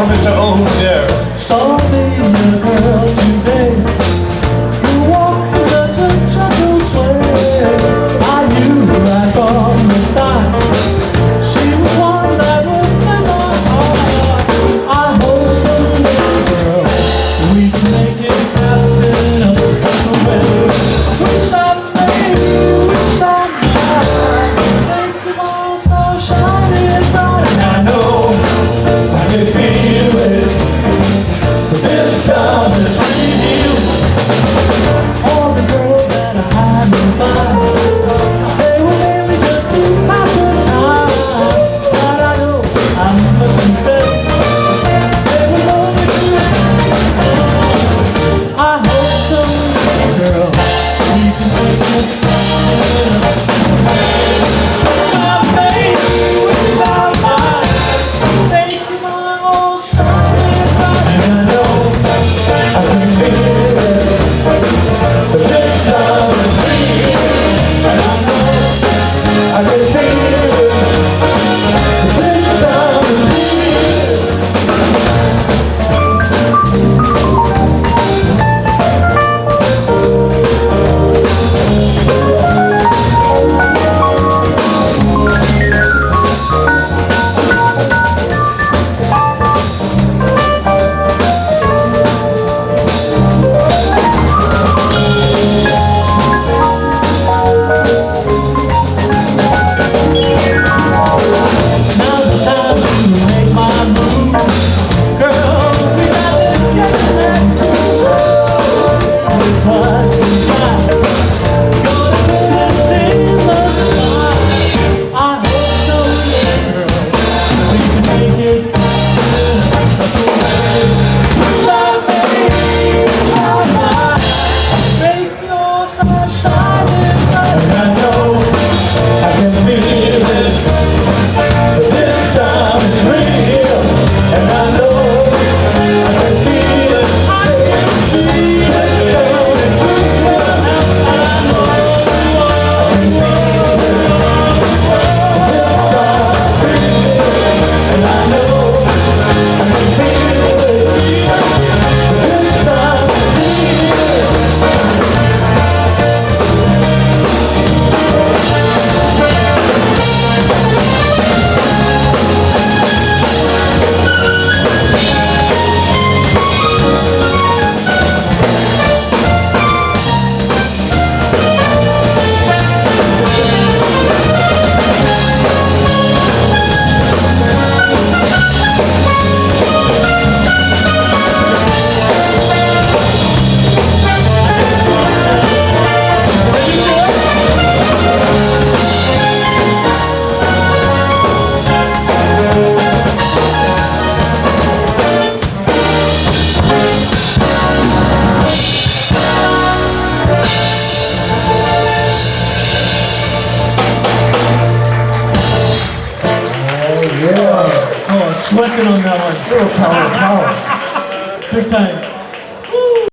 Mr. Over there. Saw me a girl today who walked in such a gentle sway. I knew right from the start she was one that would win my heart. I hope someday, girl, we can make it happen a special way. Wish I made, wish I might make them all so shiny and bright. And I know I can feel it. This time is real. All the girls that I had in mind, they were mainly just to pass the time. But I know I must confess, they were lonely too. I hope someday, girl, we can take it. Wish I made, wish I might make you my all shiny and bright. And I know I can feel it. This time is real. And I know I can feel it. This time is real. Now's the time to make my move. Girl, we gotta get that groove. It's what we got. Gonna put this in the sky. I hope someday, girl, we can make it wish I made, wish I might make your star shining bright. And I know I can feel it. This time is real. And I know I can feel it. I can feel it. And I know I can feel it. This time is real. Oh, sweating on that one. Little Tower of Power. Big time.